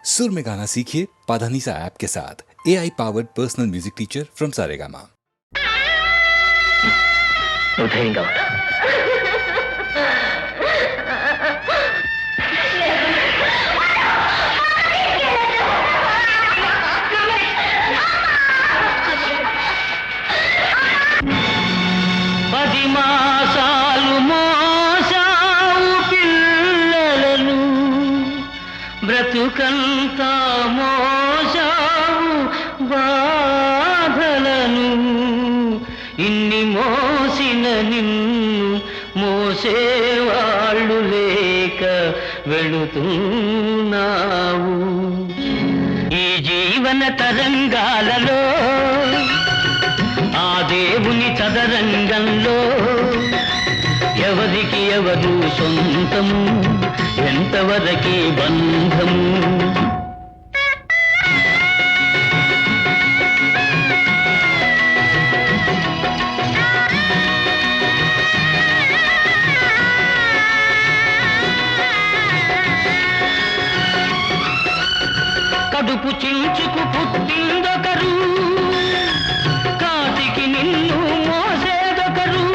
सुर में गाना सीखिए पाधानीसा ऐप के साथ। AI powered personal music teacher from Saregama. ధైర్యంగా ఉండు. పది మాసాలు మోసావు పిల్లలను, బ్రతుకంతా మోసావు బాధలను. ఇన్ని మోసిన నిన్ను మోసేవాళ్ళు లేక వెళుతున్నావు. ఈ జీవన తరంగాలలో ఆ దేవుని చదరంగంలో ఎవరికి ఎవరు సొంతము, ఎంతవరకి బంధము. కడుపు చించుకు పుట్టిందొకరు, కాటికి నిన్ను మోసేదొకరు,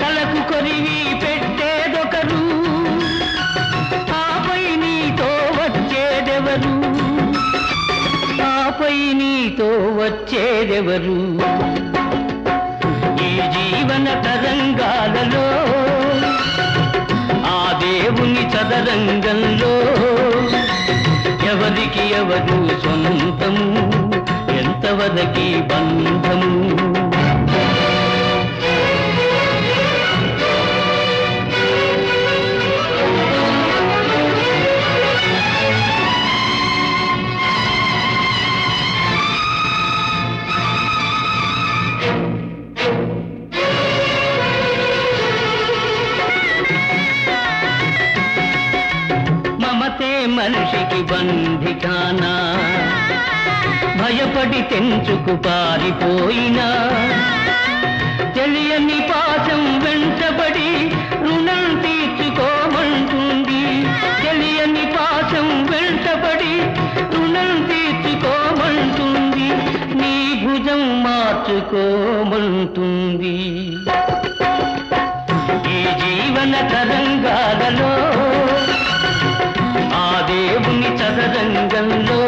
తలకు కొరివి పెట్టేదొకరు, ఆపై నీతో వచ్చేదెవరు, ఆపై నీతో వచ్చేదెవరు. ఈ జీవన తరంగాలలో ఆ దేవుని చదరంగంలో ఎవరికి ఎవరు సొంతము, ఎంతవరకి బంధము. మనిషికి బంధికానా, భయపడి తెంచుకు పారిపోయినా, తెలియని పాశం వెంటబడి రుణం తీర్చుకోమంటుంది. తెలియని పాశం వెంటబడి రుణం తీర్చుకోమంటుంది, నీ భుజం మార్చుకోమంటుంది. ఈ జీవన తరంగాలలో ఆ దేవుని చదరంగంలో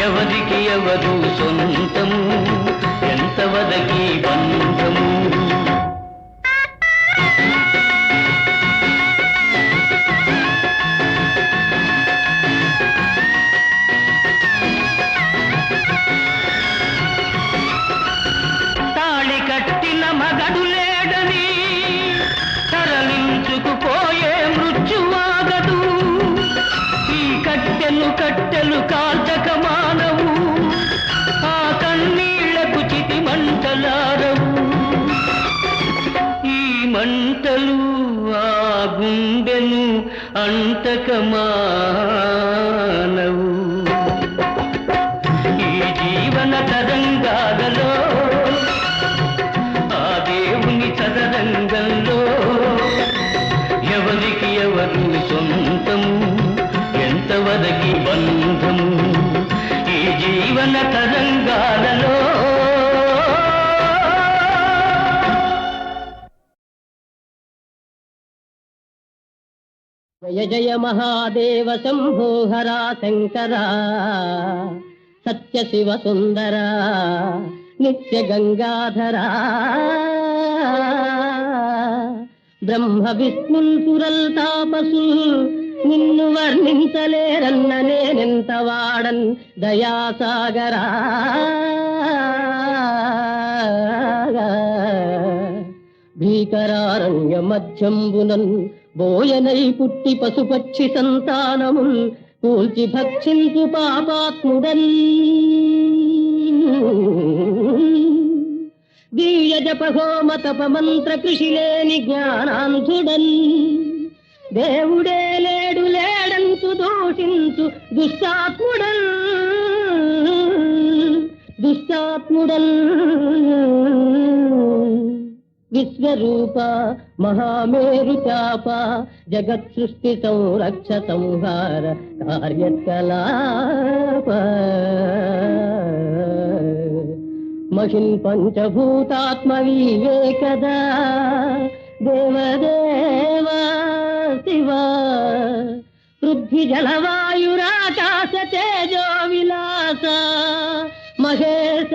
ఎవరికి ఎవరు సొంతము, ఎంతవరకి బంధము. తాళి కట్టిన మగడు లేడని తరలించుకుపోయే మృత్యువాగదు. ఈ కట్టెలు కట్టెలు కాల్చక మానవు, ఆ కన్నీళ్లకు చితి మంటలారవు. ఈ మంటలు ఆ గుండెను అంటక మానవు. ఈ జీవన తరంగాలలో ఆ దేవుని చదరంగంలో ఎవరికి ఎవరు సొంతము, ఎంతవరకి బంధము. ఈ జీవన తరంగాలలో జయ జయ మహాదేవ శంభో హరా శంకర, సత్య శివ సుందర నిత్య గంగాధర. బ్రహ్మ విష్ణుల్ సురల్ తాపసుల్ నిన్ను వర్ణించలేరన్న నేనెంత వాడన్ దయాసాగరా. భీకరారణ్య మధ్యంబునన్ బోయనై పుట్టి పశుపక్షి సంతానముల్ కూల్చి భక్షించు పాపాత్ముడన్. దివ్య జప హోమ తప మంత్ర కృషి లేని జ్ఞానాంధుడన్. దేవుడే లేడు లేడంతు దూషించు దుష్టాత్ముడన్, దుష్టాత్ముడన్. విశ్వ రూప మహామేరు చాప జగత్ సృష్టి సంరక్ష సంహార కార్యకలాప మహిన్ పంచభూతాత్మ వివేకదా దేవదేవా శివ పృథ్వీ జలవాయురాకాశ తేజో విలాస మహేశ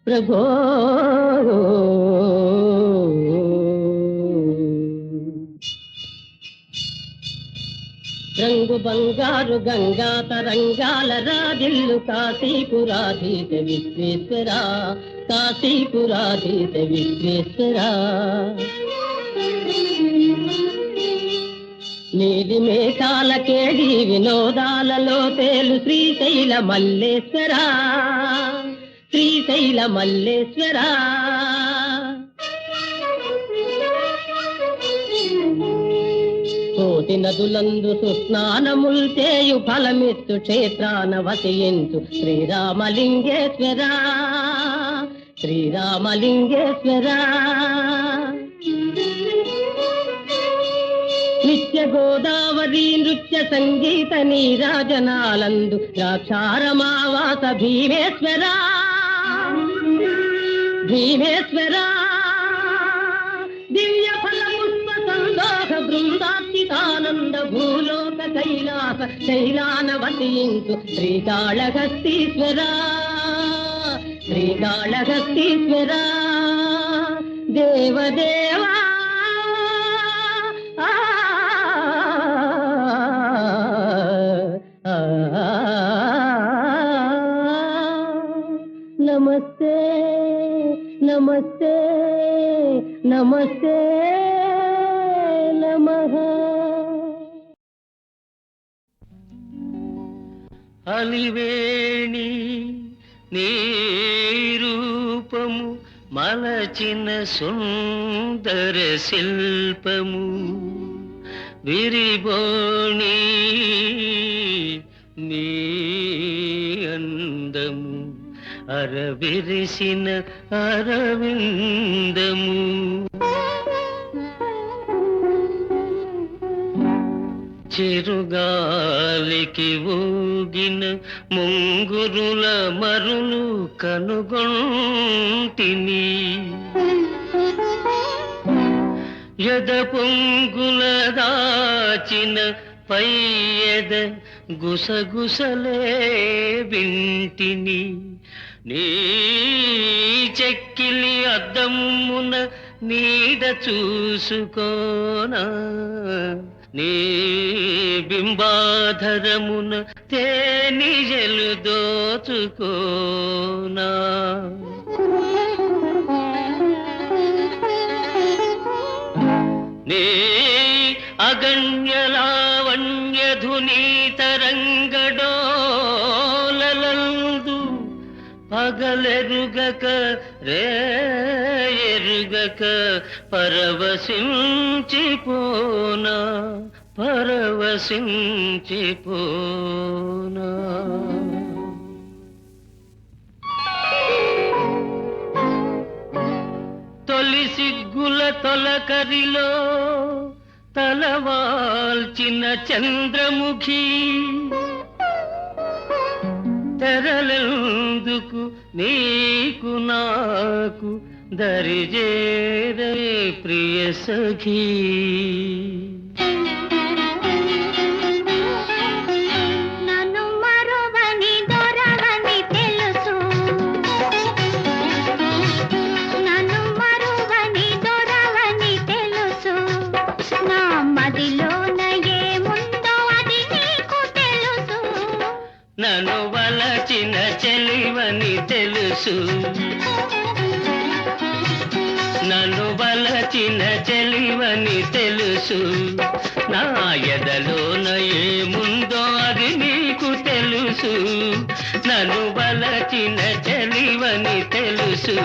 ప్రభో రంగు బంగారు గంగా తరంగాల రాజిల్లు కాశీపురాధీశ విశ్వేశ్వర కాశీపురాధీశ విశ్వేశ్వర నీలి మేఘాల కేడి వినోదాలలో తేలు శ్రీశైల మల్లేశ్వర శ్రీశైల మల్లేశ్వర కోటి నదులందు సుస్నానముల్ చేయు ఫలమిత్తు క్షేత్రాన వసించు శ్రీరామలింగేశ్వర శ్రీరామలింగేశ్వర నిత్య గోదావరి నృత్య సంగీత నీరాజనాలందు ద్రాక్షారమావాస భీమేశ్వర భీమేశ్వర దివ్య ఫల పుష్ప సందోహ బృందార్చితానంద భూలోక కైలాస శైలాన వసించు శ్రీకాళహస్తీశ్వర శ్రీకాళహస్తీశ్వర దేవదేవా నమస్తే నమస్తే నమస్తే నమః. అలివేణి నీ రూపము మలచిన సుందర శిల్పము విరిబోణి నీ అందము అరవిరిసిన అరవిందము చిరుగాలికి ఊగిన ముంగురుల మరులు కనుగొంటిని యద పొంగుల దాచిన పైయద గుసగుసలే వింటిని నీ చెక్కిలి అద్దమున నీడ చూసుకోనా నీ బింబాధరమున తేనిజలు దోచుకోనా నీ అగణ్యలావణ్య ధుని తరంగడోలలందు పగలెరుగక రేయెరుగక పరవశించిపోనా పరవశించిపోనా తొలి సిగ్గుల తొలకరిలో తలవాల్చిన చంద్రముఖి తెరలెందుకు నీకు నాకు దరిజేరే ప్రియ సఖీ నన్ను వలచిన చెలివని తెలుసు నన్ను వలచిన చెలివని తెలుసు నా ఎదలోన ఏముందో అది నీకు తెలుసు నన్ను వలచిన చెలివని తెలుసు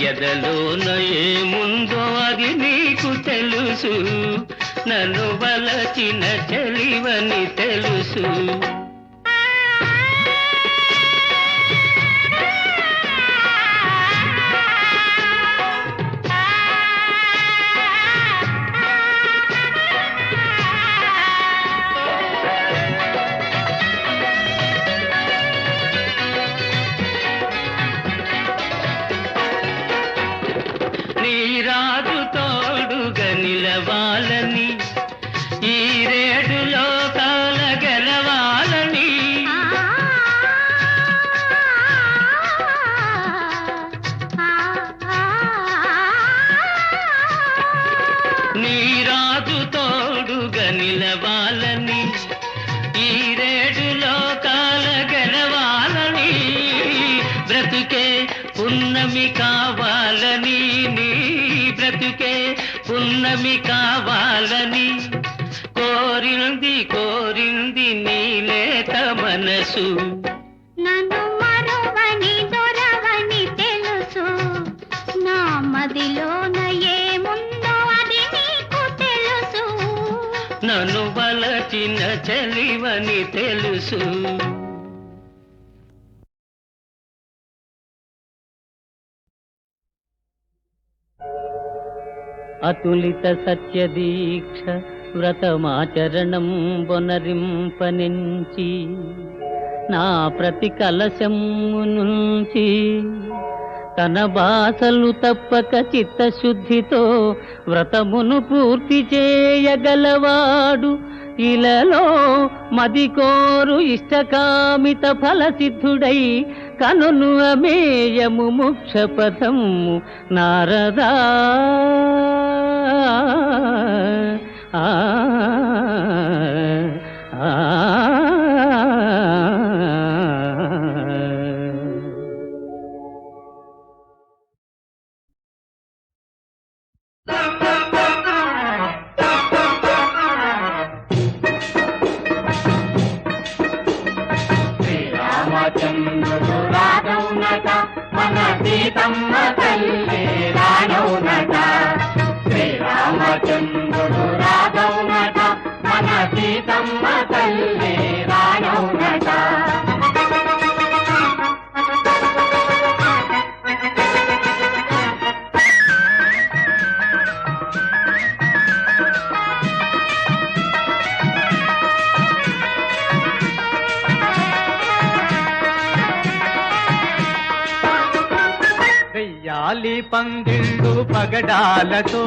ఎదలోన ఏముందో అది నీకు తెలుసు, నన్ను వలచిన చెలివని తెలుసు. రాజు తోడుగా నిలవాలని, ఈ రేడు లోకాల గెలవాలని, నీ రాజు తోడుగా నిలవాలని, ఈ రేడు లోకాల గెలవాలని, బ్రతుకే పున్నమి కావాలని, నీ బ్రతుకే పున్నమి కావాలని కోరింది కోరింది నీలేత మనసు. నన్ను మరువని దొరవని తెలుసు, నా మదిలోన ఏముందో అది నీకు తెలుసు, నన్ను వలచిన చెలివని తెలుసు. అతులిత సత్యదీక్ష వ్రతమాచరణం బొనరింపనెంచి, నా ప్రతి కలశము నుంచి తన బాసలు తప్పక చిత్తశుద్ధితో వ్రతమును పూర్తి చేయగలవాడు, ఇలలో మదికోరు ఇష్టకామిత ఫలసిద్ధుడై కనును అమేయము మోక్షపథము నారదా. ఆ శ్రీరామచంద్రుడు రాఘవునట, మన సీతమ్మ తల్లి రాణవునట. శ్రీరామచంద్రుడు రాఘవునట, మన సీతమ్మ తల్లి రాణవునట. వెయ్యాలి పందిళ్ళు పగడాలతో,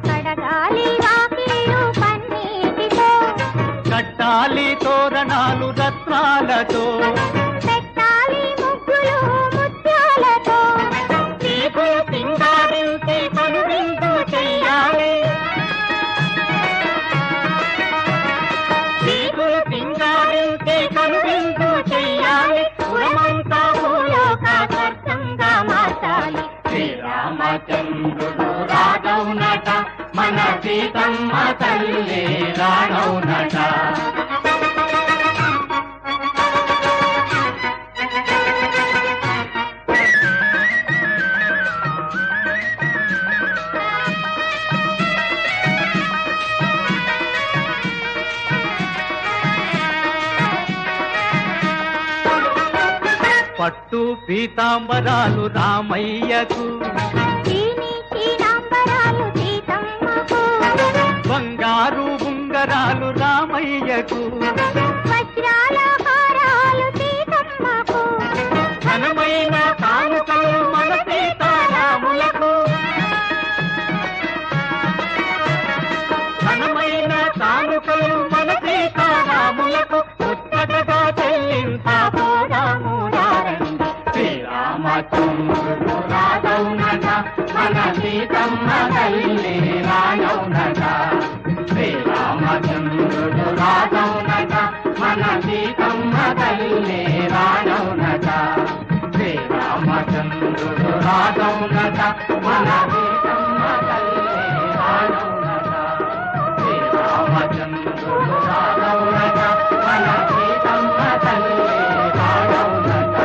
కడగాలి వాకిళ్ళు పన్నీటితో, కట్టాలి తోరణాలు రత్నాలతో, పెట్టాలి ముగ్గులు ముత్యాలతో, దీపులు సింగారించి కనువిందు చెయ్యాలి, దీపులు సింగారించి కనువిందు చెయ్యాలి, పురమంతా భూలోక స్వర్గంగా మార్చాలి. శ్రీరామచంద్రుడు రాఘవునట, మన సీతమ్మ తల్లి రాణవునట. పట్టు పీతాంబరాలు రామయ్యకు, చీనీ చీనాంబరాలు సీతమ్మకు, బంగారు ఉంగరాలు రామయ్యకు, వజ్రాల హారాలు సీతమ్మకు, ఘనమైన కానుకలు మన సీతారాములకు, ఘనమైన కానుకలు మన సీతారాములకు, ముచ్చటగా చెల్లించబోదాము రండి. శ్రీరామచంద్రుడు రాఘవునట, మన సీతమ్మ తల్లి రాణవునట. శ్రీరామచంద్రుడు రాఘవునట, మన సీతమ్మ తల్లి రాణవునట. శ్రీరామచంద్రుడు రాఘవునట, మన సీతమ్మ తల్లి రాణవునట. శ్రీరామచంద్రుడు రాఘవునట, మన సీతమ్మ తల్లి రాణవునట.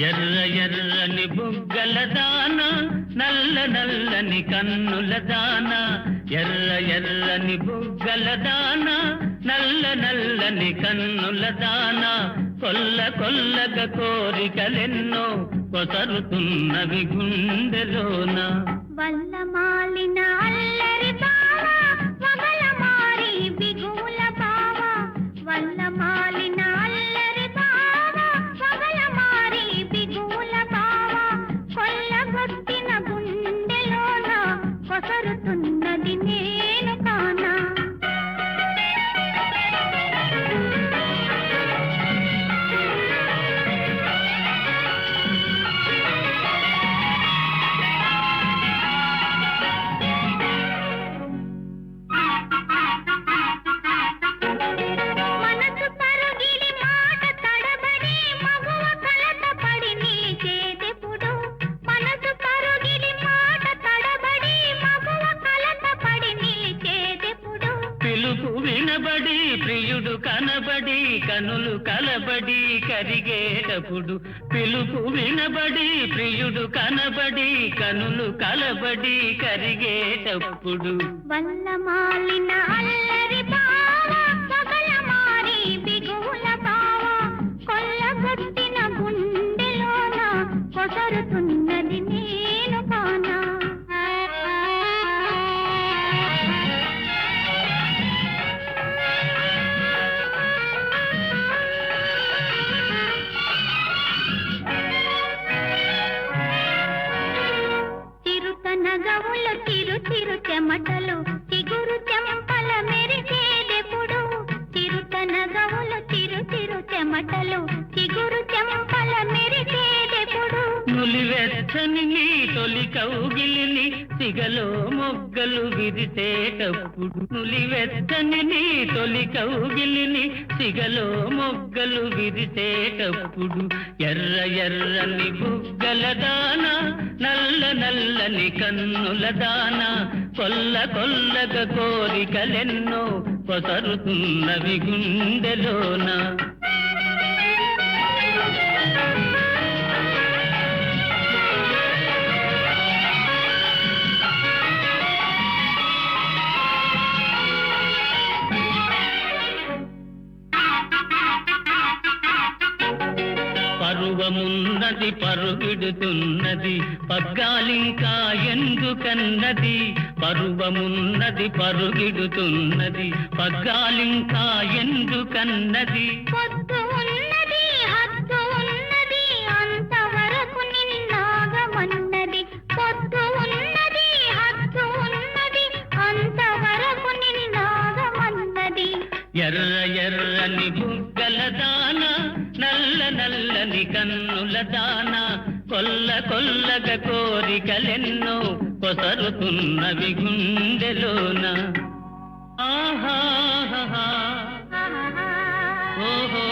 ఎర్ర ఎర్రని బుగ్గల దాన నల్ల నల్లని కన్నుల దాన ఎర్ర ఎర్రని బుగ్గల దాన నల్ల నల్లని కన్నుల దాన కొల్ల కొల్లగా కోరికలెన్నో కొసరుతున్నవి గుండెలోన వల్లమాలిన అల్లరి బావ వగల మారి బిగుల బావ వల్లమాలిన అల్లరి బావ వగల మారి బిగుల బావ కొల్లగొట్టిన గుండెలోన కొసరుతున్నది నేను కానా వినబడి ప్రియుడు కనబడి కనులు కలబడి కరిగేటప్పుడు పిలుపు వినబడి ప్రియుడు కనబడి కనులు కలబడి కరిగేటప్పుడు వల్లమాలిన అల్లరి బావ వగల మారి బిగుల బావ కొల్లగొట్టిన గుండెలోన కొసరుతున్నది నేను కానా నగవులు తిరు తిరు చెమటలు చిగురు చెంపల మెరిసేదెప్పుడు తిరుత నగవులు తిరు తిరు చెమటలు చిగురు చెంపల మెరిసేదెప్పుడు నులివెచ్చని నీ తొలి కౌగిలిని సిగలో మొగ్గలు విరిసేటప్పుడు నులివెచ్చని నీ తొలి కౌగిలిని సిగలో మొగ్గలు విరిసేటప్పుడు ఎర్ర ఎర్రని బుగ్గల దాన నల్ల నల్లని కన్నుల దాన కొల్ల కొల్లగా కోరికలెన్నో కొసరుతున్నవి గుండెలోన పరువమున్నది పరుగిడుతున్నది పగ్గాలింకా ఎందుకన్నది పరువమున్నది పరుగిడుతున్నది పగ్గాలింకా ఎందుకన్నది పొద్దు ఉన్నది హద్దు ఉన్నది అంతవరకు నిన్నాగమన్నది పొద్దు ఉన్నది హద్దు ఉన్నది అంతవరకు నిన్నాగమన్నది ఎర్ర ఎర్రని బుగ్గల దాన నల్ల నల్లని కన్నుల దాన కొల్ల కొల్లగా కోరికలెన్నో కొసరుతున్నవి గుండెలోన ఆహా ఓహో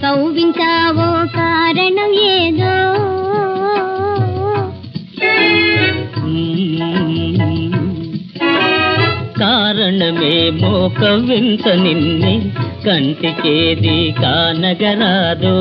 కౌవించావో కారణం ఏదో కారణమేమో కవ్వింత నిన్నే కంటికేది కానగరాదో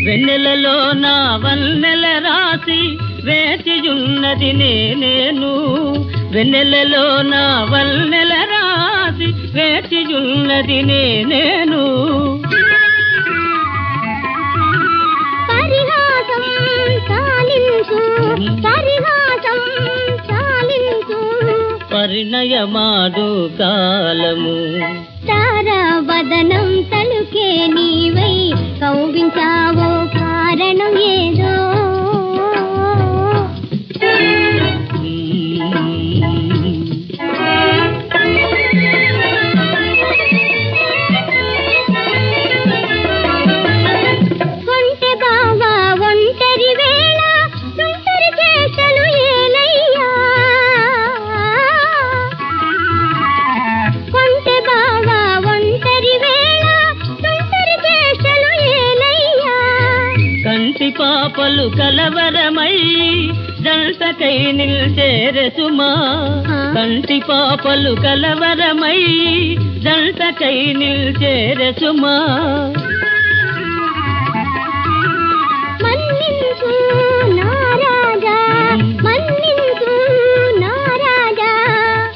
వెన్నెల వెన్నెలలో నా వన్నెల రాసి వేచియున్నది నేను, వెన్నెలలో నా వన్నెల రాసి వేచియున్నది నేను. పరిహాసం చాలించు, పరిహాసం చాలించు, పరిణయమాడు కాలము తారావదనం తలుకే నీవై కౌగిలించావో కారణం ఏదో. ఒంటె బావా ఒంటరి వేళ సుందరి చేష్టలు ఏలయ్యా, ఒంటె బావా ఒంటరి వేళ సుందరి చేష్టలు ఏలయ్యా. కంటి పాపలు కలవరమై జంటకై నిల్చేరసుమా, కంటి పాపలు కలవరమై జంటకై నిల్చేరసుమా. మన్నించు నా రాజా, మన్నించు నా రాజా,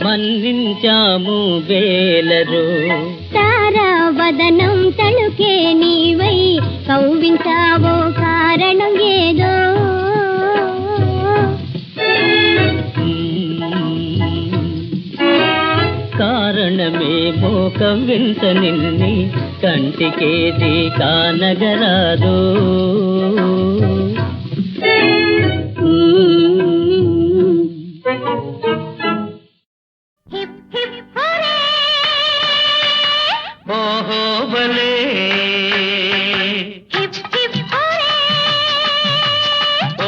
మన్నించాము వేలరు తారావదనం తలుకే నీవై కౌగిలించావో కారణం ఏదో. కారణమేమో కవ్వింత నిన్ని కంటికేది కానగరాదు. హిప్ హిప్ హోరే, ఓహో బలే, హిప్ హిప్ హోరే,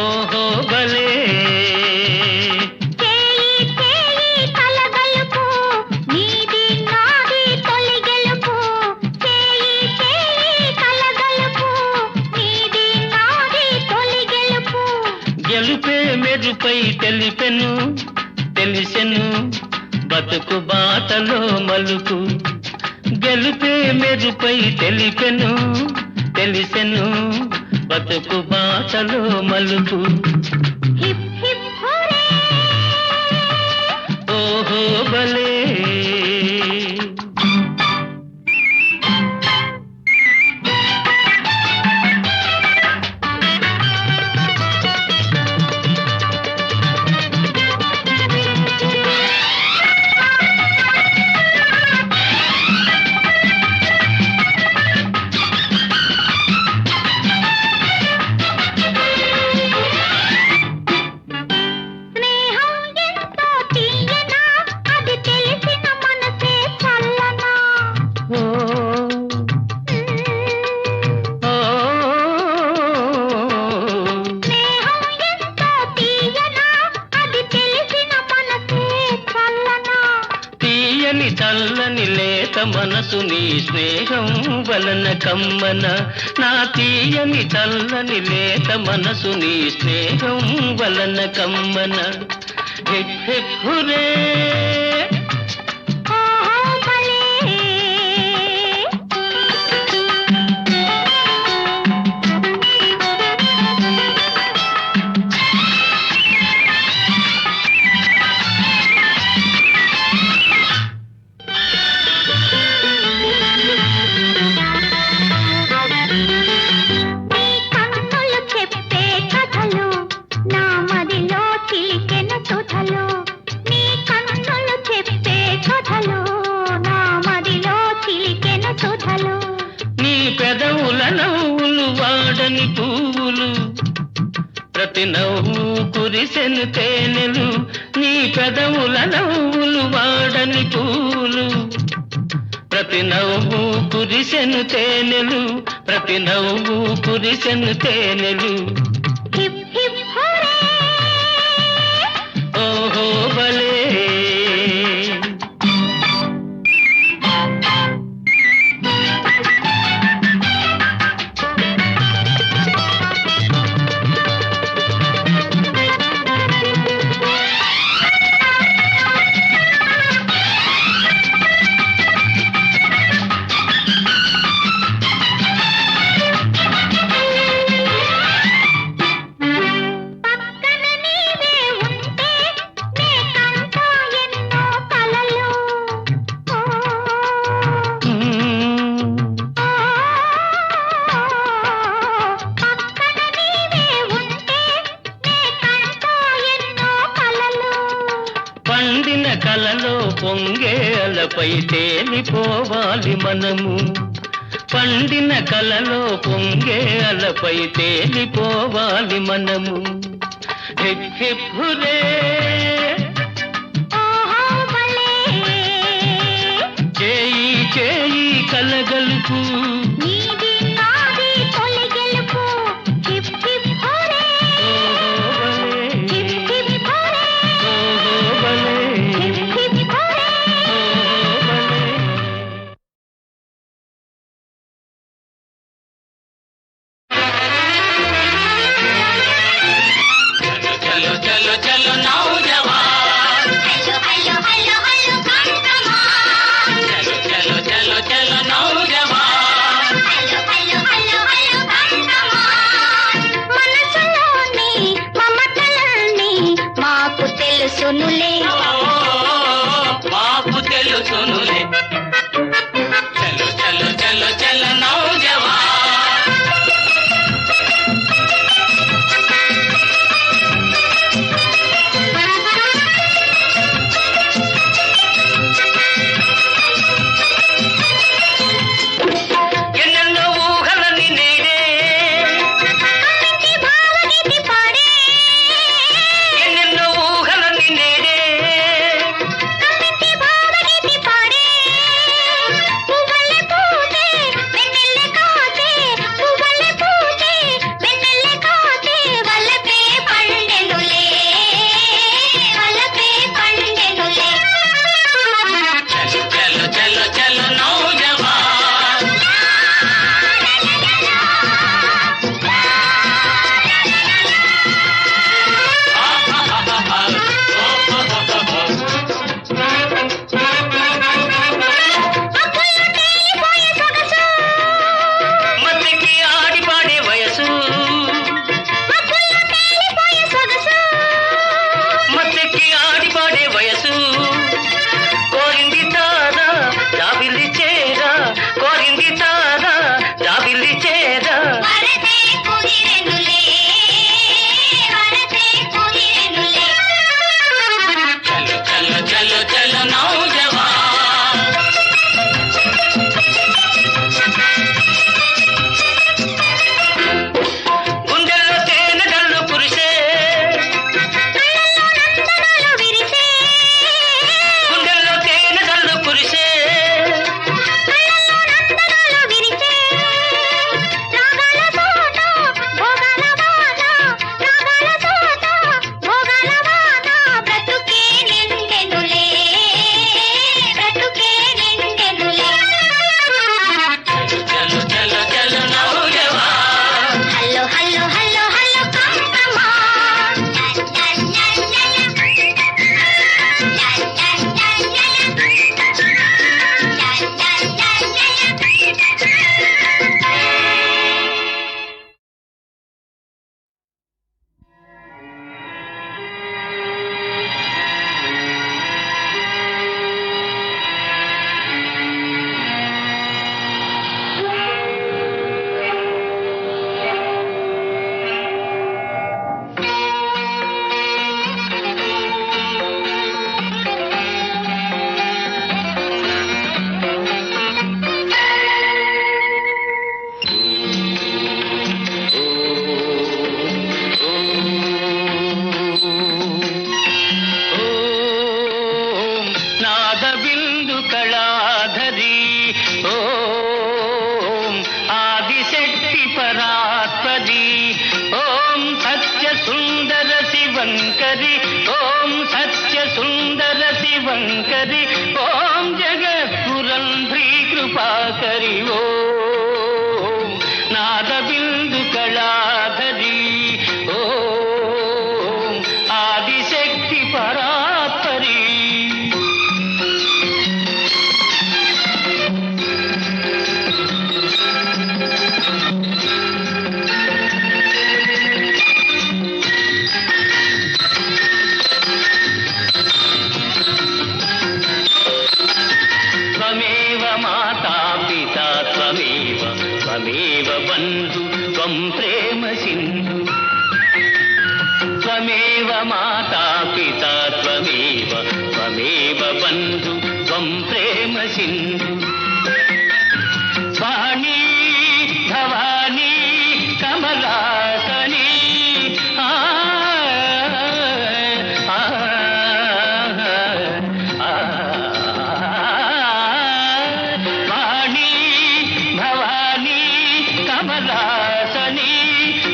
ఓహో బలే, చేయి చేయి కలగలుపు, నీది నాది తొలి గెలుపు, చేయి చేయి కలగలుపు, నీది నాది తొలి గెలుపు. గెలుపే మెరుపై తెలిపెను తెలిసెను బతుకు బాటలో మలుపు, గెలుపే మెరుపై తెలిపెను తెలిసెను బతుకు బాటలో మలుపు. హిప్ హిప్ హోరే, ఓహో బలే, స్నేహం ఎంతో తీయనా, అది తెలిసిన మనసే చల్లనా. ఓ ఓ, స్నేహం ఎంతో తీయనా, అది తెలిసిన మనసే చల్లనా. తీయని చల్లని లేత మనసు నీ స్నేహం వలన కమ్మన, నా తీయని చల్లని లేత మనసు నీ స్నేహం వలన కమ్మన. హిప్ హిప్ హురే, ఓహో భలే, నీ కన్నులు చెప్పే కథలు నా మదిలో చిలికెను సుధలు, నీ కన్నులు చెప్పే కథలు నా మదిలో చిలికెను సుధలు. నీ పెదవుల నవ్వులు వాడని పువ్వులు, ప్రతి నవ్వు కురిసెను తేనెలు, నీ పెదవుల నవ్వులు వాడని పువ్వులు, ప్రతి నవ్వు కురిసెను తేనెలు, ప్రతి నవ్వు కురిసెను తేనెలు. హిప్ హిప్ హోరే, ఓహో బలే, పొంగే అలపై తేలిపోవాలి మనము. పండిన కలలో పొంగే అలపై తేలిపోవాలి మనము. హిప్ హిప్ హురే, ఓహో భలే, చేయి చేయి కలగలుపు, నీది నాది తొలి గెలుపు. Hip hip hooray, hip hip hooray, hip hip hooray. చలో చలో చలో నౌజవాన్, hello hello hello hello come on, చలో చలో చలో చలో నౌజవాన్. Hello hello hello hello come on. మనసులోని మమతలన్నీ మాకు తెలుసునులే. మాకు తెలుసునులే. చలో చలో చలో చలో నౌజవాన్. ఎన్నెన్నో ఊహలని నేడే, అన్నింటి భావగీతి పాడే, ఎన్నెన్నో ఊహలని నేడే, అన్నింటి భావగీతి పాడే. పువ్వులే పూసే, వెన్నెలే కాసే, పువ్వులే పూసే, వెన్నెలే కాసే. వలపే పండెనులే, వలపే పండెనులే. చలో చలో చలో చలో నౌజవాన్. అప్పుల్లో తేలిపోయే సొగసు, మత్తికి ఆడి పాడే వయసు, అప్పుల్లో తేలిపోయే సొగసు. మత్తికి ఆడి పాడే వయసు. కోరింది తారా జాబిల్లి చేరా, కోరింది తారా జాబిల్లి చేరా. వరదే కుదిరెనులే, వరదే కుదిరెనులే. చలో చలో చలో చలో నౌజవాన్. గుండెల్లో తేనె గల్లు కురిసే, కళ్ళల్లో నందనాలు విరిసే, గుండెల్లో తేనె గల్లు కురిసే. కళ్ళల్లో నందనాలు విరిసే. రాగాల తోట భోగాల వాన, రాగాల తోట భోగాల వాన. బ్రతుకే నిండెనులే, బ్రతుకే నిండెనులే. చలో చలో చలో నౌజవాన్. Hello hello hello hello come on. ఓం నాదబిందు కళాధరి, ఓం ఆదిశక్తి పరాత్పరి, ఓం సత్య సుందర శివంకరి, ఓం సత్య సుందర శివంకరి, ఓం జగత్పురంధ్రీ కృపాకరి. ఓం నాదబిందు కళాధరి, ఓం ఆదిశక్తి పరాత్పరి. త్వమేవ మాతా పితా త్వమేవ, త్వమేవ బంధు త్వం ప్రేమ సింధు. త్వమేవ మాతా పితా త్వమేవ, త్వమేవ దేవబంధు త్వం ప్రేమ సింధు వాణి భవాని కమలాసని ఆ, ఆ, ఆ, వాణి భవాని కమలాసని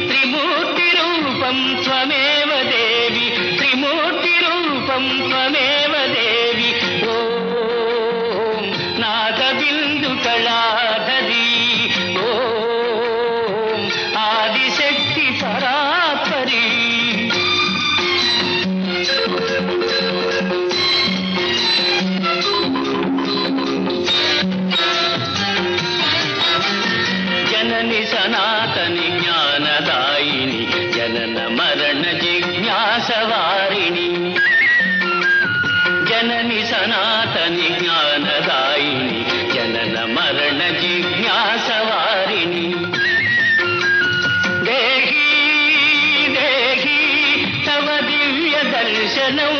త్రిమూర్తి రూపం త్వమేవ దేవి త్రిమూర్తి రూపం త్వమేవ దేవి ఓం నాదబిందు కళాధరి ఓం ఆదిశక్తి పరాత్పరి జనని సనాతని జ్ఞానదాయిని జనన మరణ జిజ్ఞాసవారిణి జనని సనాతని జ్ఞానదాయిని జనన మరణ జిజ్ఞాసవారిణి దేహి దేహి తవ దివ్య దర్శనం